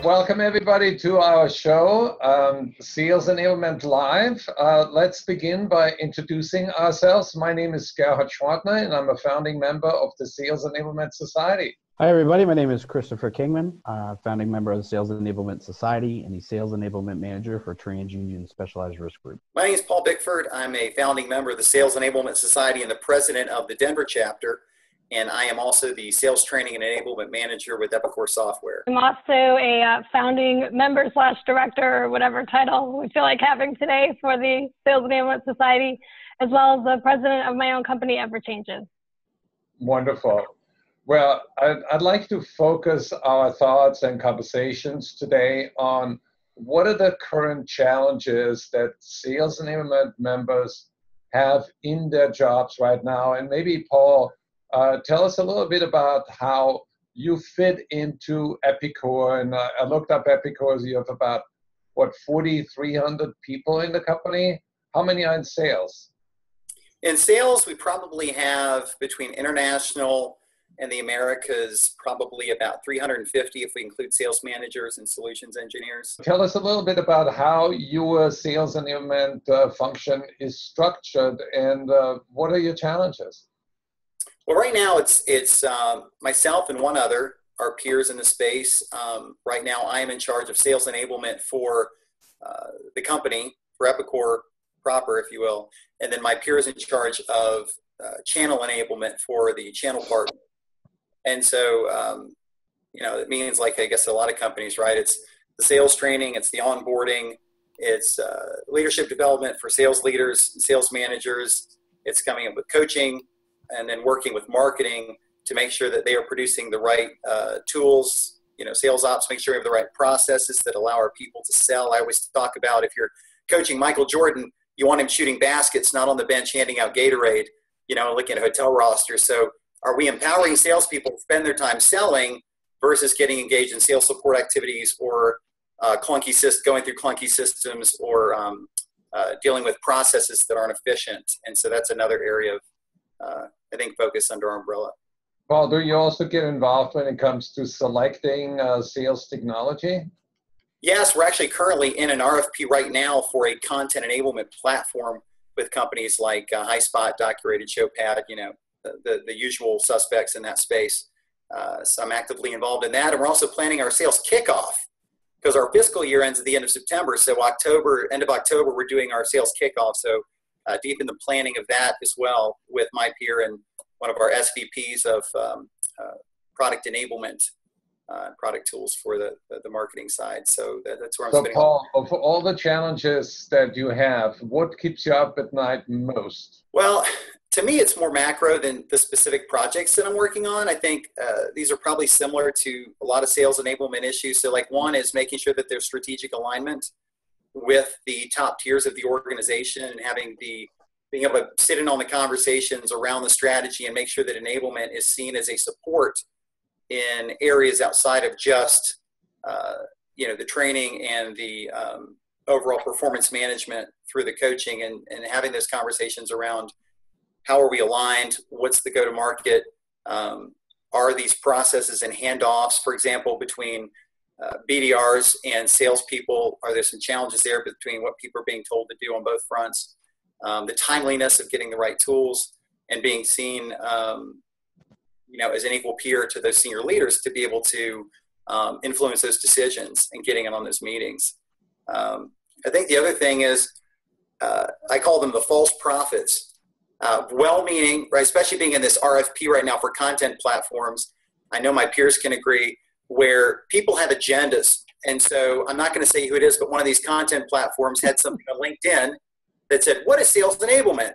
Welcome everybody to our show, Sales Enablement Live. Let's begin by introducing ourselves. My name is Gerhard Gschwandtner, and I'm a founding member of the Sales Enablement Society. Hi everybody, my name is Christopher Kingman, founding member of the Sales Enablement Society and the Sales Enablement Manager for TransUnion Specialized Risk Group. My name is Paul Bickford. I'm a founding member of the Sales Enablement Society and the president of the Denver chapter. And I am also the Sales Training and Enablement Manager with Epicor Software. I'm also a founding member / director, or whatever title we feel like having today for the Sales Enablement Society, as well as the president of my own company, Ever Changes. Wonderful. Well, I'd like to focus our thoughts and conversations today on what are the current challenges that Sales Enablement members have in their jobs right now. And maybe, Paul, tell us a little bit about how you fit into Epicor. And I looked up Epicor. You have about, 4,300 people in the company? How many are in sales? In sales, we probably have between international and the Americas, probably about 350 if we include sales managers and solutions engineers. Tell us a little bit about how your sales enablement function is structured and what are your challenges? Well, right now it's myself and one other, our peers in the space. Right now I am in charge of sales enablement for the company, for Epicor proper, if you will. And then my peer is in charge of channel enablement for the channel partner. And so, it means, like, I guess a lot of companies, right? It's the sales training, it's the onboarding, it's leadership development for sales leaders and sales managers. It's coming up with coaching and then working with marketing to make sure that they are producing the right tools, sales ops, make sure we have the right processes that allow our people to sell. I always talk about, if you're coaching Michael Jordan, you want him shooting baskets, not on the bench handing out Gatorade, looking at a hotel roster. So are we empowering salespeople to spend their time selling versus getting engaged in sales support activities or going through clunky systems or dealing with processes that aren't efficient? And so that's another area of, I think, focus under our umbrella. Paul, do you also get involved when it comes to selecting sales technology? Yes, we're actually currently in an RFP right now for a content enablement platform with companies like HighSpot, Docu-Rated, ShowPad, the usual suspects in that space. So I'm actively involved in that. And we're also planning our sales kickoff because our fiscal year ends at the end of September. So end of October, we're doing our sales kickoff. So deep in the planning of that as well with my peer and one of our SVPs of product enablement, product tools for the marketing side. So that's where I'm spending. So Paul, of all the challenges that you have, what keeps you up at night most? Well, to me, it's more macro than the specific projects that I'm working on. I think these are probably similar to a lot of sales enablement issues. So like one is making sure that there's strategic alignment with the top tiers of the organization and being able to sit in on the conversations around the strategy and make sure that enablement is seen as a support in areas outside of just, the training and the overall performance management through the coaching and having those conversations around how are we aligned? What's the go-to-market? Are these processes and handoffs, for example, between BDRs and salespeople? Are there some challenges there between what people are being told to do on both fronts? The timeliness of getting the right tools and being seen, as an equal peer to those senior leaders to be able to influence those decisions and getting in on those meetings. I think the other thing is I call them the false prophets. Well-meaning, right? Especially being in this RFP right now for content platforms, I know my peers can agree, where people have agendas. And so I'm not going to say who it is, but one of these content platforms had something on LinkedIn that said, what is sales enablement?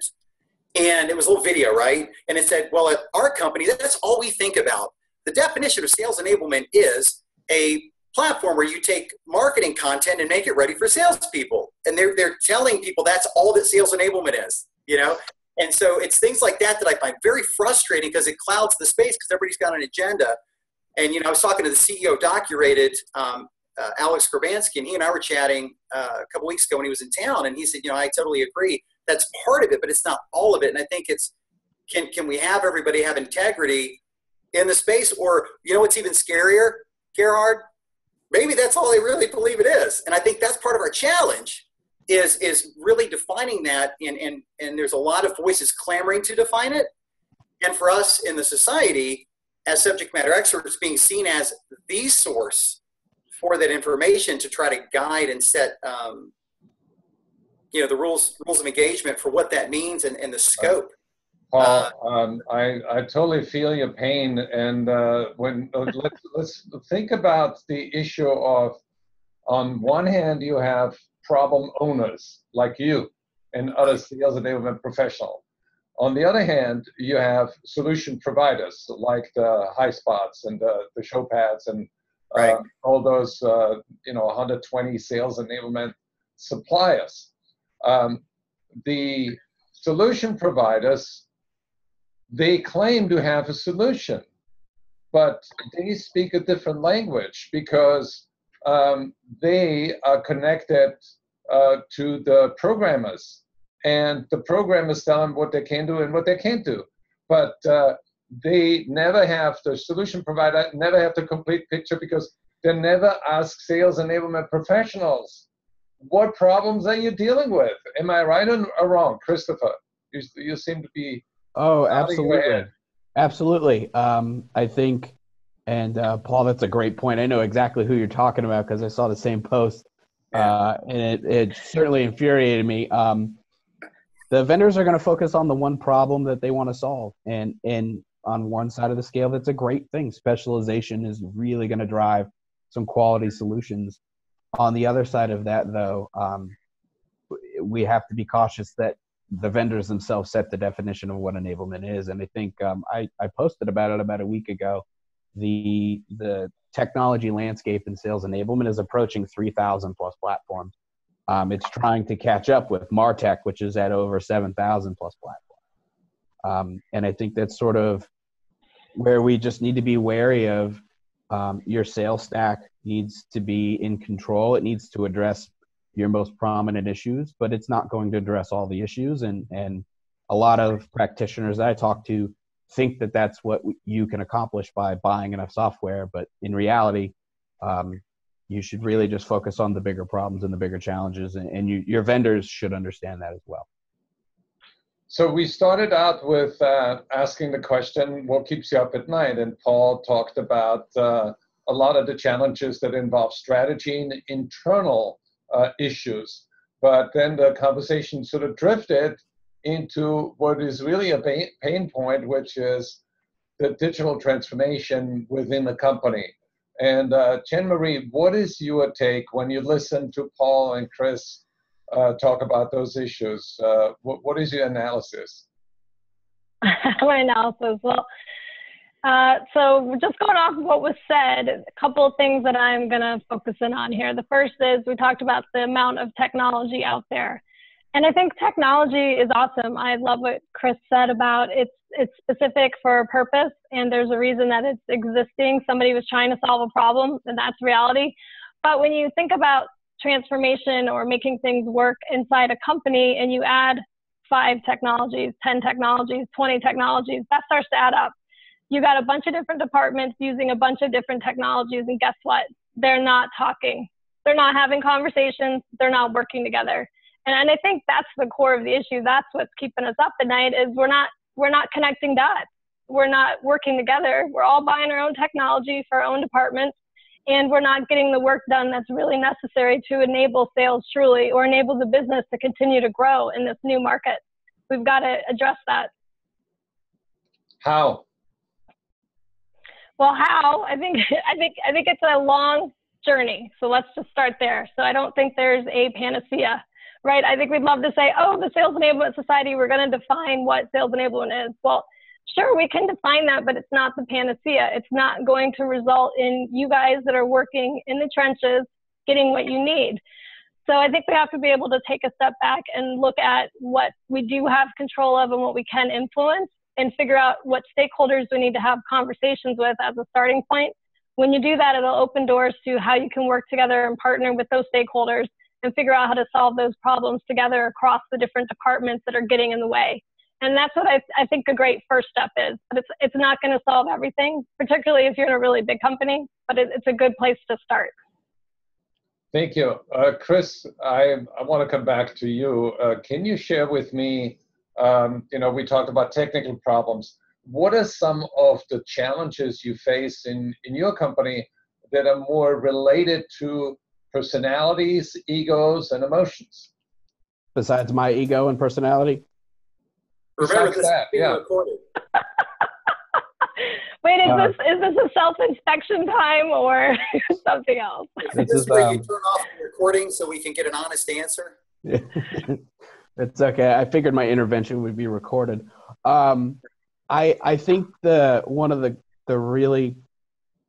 And it was a little video, right? And it said, well, at our company, that's all we think about. The definition of sales enablement is a platform where you take marketing content and make it ready for salespeople. And they're telling people that's all that sales enablement is, And so it's things like that I find very frustrating because it clouds the space because everybody's got an agenda. And, I was talking to the CEO of Docu-Rated, Alex Grabansky, and he and I were chatting a couple weeks ago when he was in town. And he said, I totally agree. That's part of it, but it's not all of it. And I think it's, can we have everybody have integrity in the space? Or, what's even scarier, Gerhard, maybe that's all they really believe it is. And I think that's part of our challenge is really defining that. And there's a lot of voices clamoring to define it. And for us in the society, as subject matter experts, being seen as the source for that information to try to guide and set, the rules of engagement for what that means and the scope. Paul, I totally feel your pain, and let's think about the issue of, on one hand, you have problem owners like you and other sales enablement professionals. On the other hand, you have solution providers like the HighSpots and the ShowPads and all those 120 sales enablement suppliers. The solution providers, they claim to have a solution, but they speak a different language because they are connected to the programmers, and the programmers tell them what they can do and what they can't do. But they never have, the solution provider never have the complete picture because they never ask sales enablement professionals, what problems are you dealing with? Am I right or wrong? Christopher, you seem to be... Oh, absolutely. Absolutely. I think, and Paul, that's a great point. I know exactly who you're talking about because I saw the same post, and it certainly infuriated me. The vendors are going to focus on the one problem that they want to solve. And on one side of the scale, that's a great thing. Specialization is really going to drive some quality solutions. On the other side of that, though, we have to be cautious that the vendors themselves set the definition of what enablement is. And I think I posted about it about a week ago. The technology landscape in sales enablement is approaching 3,000 plus platforms. It's trying to catch up with MarTech, which is at over 7,000 plus platforms. And I think that's sort of where we just need to be wary of your sales stack needs to be in control. It needs to address your most prominent issues, but it's not going to address all the issues. And a lot of practitioners that I talk to think that that's what you can accomplish by buying enough software. But in reality, you should really just focus on the bigger problems and the bigger challenges. And your vendors should understand that as well. So we started out with asking the question, what keeps you up at night? And Paul talked about a lot of the challenges that involve strategy and internal issues. But then the conversation sort of drifted into what is really a pain point, which is the digital transformation within the company. And Jean-Marie, what is your take when you listen to Paul and Chris talk about those issues? What is your analysis? My analysis, well, so just going off of what was said, a couple of things that I'm going to focus in on here. The first is we talked about the amount of technology out there. And I think technology is awesome. I love what Chris said about it's specific for a purpose, and there's a reason that it's existing. Somebody was trying to solve a problem, and that's reality. But when you think about transformation or making things work inside a company and you add 5 technologies, 10 technologies, 20 technologies, that starts to add up. You got a bunch of different departments using a bunch of different technologies, and guess what? They're not talking. They're not having conversations. They're not working together. And I think that's the core of the issue. That's what's keeping us up at night is we're not connecting dots. We're not working together. We're all buying our own technology for our own departments, and we're not getting the work done that's really necessary to enable sales truly or enable the business to continue to grow in this new market. We've got to address that. How? Well, how? I think it's a long journey. So let's just start there. So I don't think there's a panacea, right? I think we'd love to say, oh, the Sales Enablement Society, we're going to define what sales enablement is. Well, sure, we can define that, but it's not the panacea. It's not going to result in you guys that are working in the trenches getting what you need. So I think we have to be able to take a step back and look at what we do have control of and what we can influence, and figure out what stakeholders we need to have conversations with as a starting point. When you do that, it'll open doors to how you can work together and partner with those stakeholders and figure out how to solve those problems together across the different departments that are getting in the way. And that's what I think a great first step is. But it's not going to solve everything, particularly if you're in a really big company, but it's a good place to start. Thank you. Chris, I want to come back to you. Can you share with me, we talked about technical problems. What are some of the challenges you face in your company that are more related to personalities, egos, and emotions? Besides my ego and personality? Remember, this is being yeah. recorded. Wait, is this a self-inspection time or something else? This is where you turn off the recording so we can get an honest answer. It's okay. I figured my intervention would be recorded. I think one of the really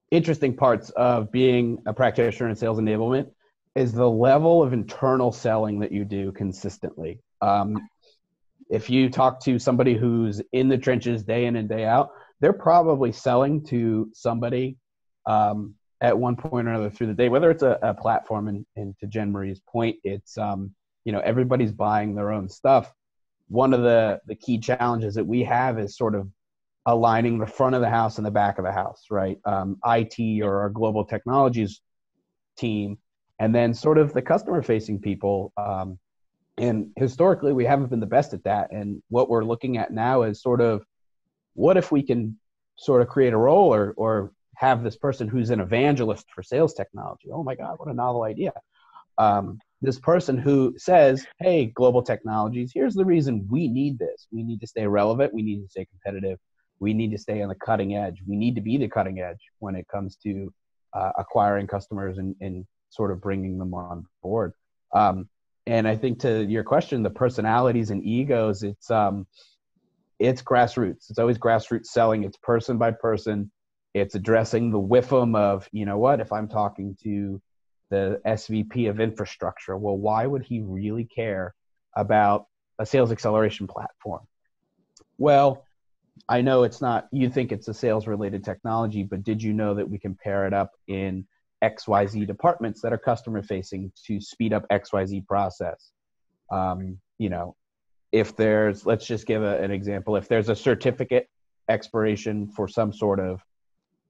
interesting parts of being a practitioner in sales enablement is the level of internal selling that you do consistently. If you talk to somebody who's in the trenches day in and day out, they're probably selling to somebody at one point or another through the day, whether it's a platform, and to Jen Marie's point, it's, everybody's buying their own stuff. One of the key challenges that we have is sort of aligning the front of the house and the back of the house, right? IT or our global technologies team, and then sort of the customer-facing people. And historically, we haven't been the best at that. And what we're looking at now is sort of, what if we can sort of create a role or have this person who's an evangelist for sales technology? Oh my God, what a novel idea. This person who says, hey, global technologies, here's the reason we need this. We need to stay relevant. We need to stay competitive. We need to stay on the cutting edge. We need to be the cutting edge when it comes to acquiring customers and sort of bringing them on board. And I think to your question, the personalities and egos, it's grassroots. It's always grassroots selling. It's person by person. It's addressing the whiffum of, if I'm talking to the SVP of infrastructure, well, why would he really care about a sales acceleration platform? Well, I know it's not, you think it's a sales related technology, but did you know that we can pair it up in XYZ departments that are customer facing to speed up XYZ process? If there's, let's just give an example. If there's a certificate expiration for some sort of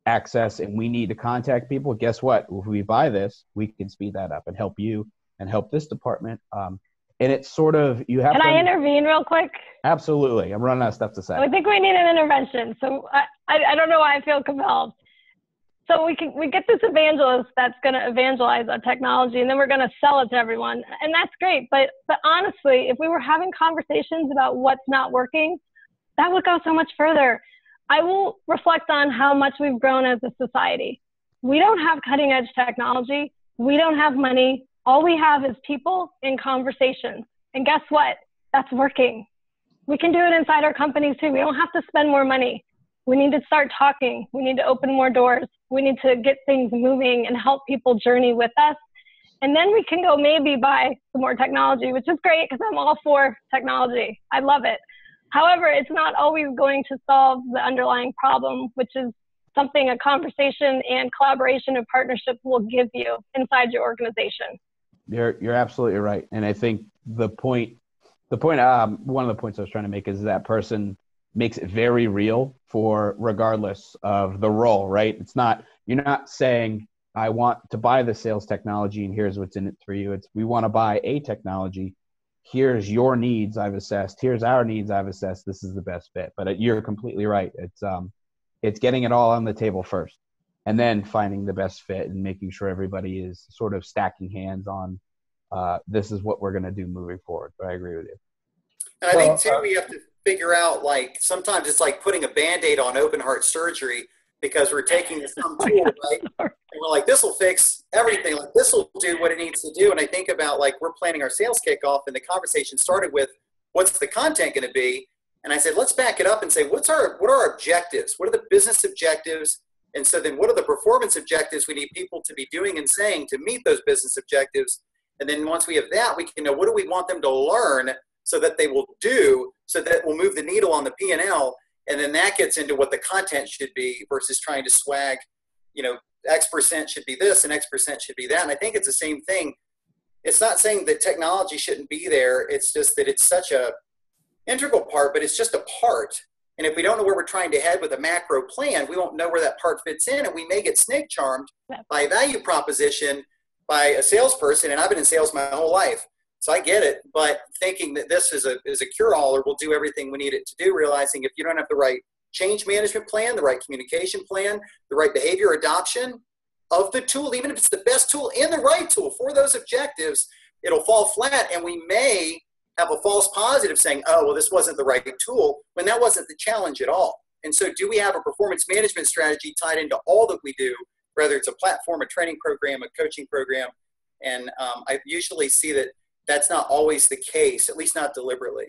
access and we need to contact people, guess what? If we buy this, we can speed that up and help you and help this department. And it's sort of, you have Can I intervene real quick? Absolutely. I'm running out of stuff to say. I think we need an intervention. So I don't know why I feel compelled. So we get this evangelist that's going to evangelize our technology, and then we're going to sell it to everyone, and that's great. But honestly, if we were having conversations about what's not working, that would go so much further. I will reflect on how much we've grown as a society. We don't have cutting edge technology. We don't have money. All we have is people and conversations. And guess what? That's working. We can do it inside our companies too. We don't have to spend more money. We need to start talking. We need to open more doors. We need to get things moving and help people journey with us. And then we can go maybe buy some more technology, which is great because I'm all for technology. I love it. However, it's not always going to solve the underlying problem, which is something a conversation and collaboration and partnership will give you inside your organization. You're absolutely right. And I think one of the points I was trying to make is that person makes it very real for regardless of the role, right? You're not saying, I want to buy the sales technology and here's what's in it for you. It's, we want to buy a technology. Here's your needs I've assessed. Here's our needs I've assessed. This is the best fit. But you're completely right. It's getting it all on the table first and then finding the best fit and making sure everybody is sort of stacking hands on this is what we're going to do moving forward. But I agree with you. And I think too, we have to figure out, like, sometimes it's like putting a Band-Aid on open heart surgery because we're taking some tool, right? And we're like, this will fix everything. Like, this will do what it needs to do. And I think about, like, we're planning our sales kickoff and the conversation started with, what's the content going to be? And I said, let's back it up and say, what are our objectives? What are the business objectives? And so then what are the performance objectives we need people to be doing and saying to meet those business objectives? And then once we have that, we can know, what do we want them to learn so that they will do, so that it will move the needle on the P&L. And then that gets into what the content should be versus trying to swag, X% should be this and X% should be that. And I think it's the same thing. It's not saying that technology shouldn't be there. It's just that it's such a integral part, but it's just a part. And if we don't know where we're trying to head with a macro plan, we won't know where that part fits in. And we may get snake charmed by a value proposition by a salesperson, and I've been in sales my whole life, so I get it. But thinking that this is a cure-all or will do everything we need it to do, realizing if you don't have the right change management plan, the right communication plan, the right behavior adoption of the tool, even if it's the best tool and the right tool for those objectives, it'll fall flat, and we may have a false positive saying, oh, well, this wasn't the right tool, when that wasn't the challenge at all. And so do we have a performance management strategy tied into all that we do, whether it's a platform, a training program, a coaching program? And I usually see that that's not always the case, at least not deliberately.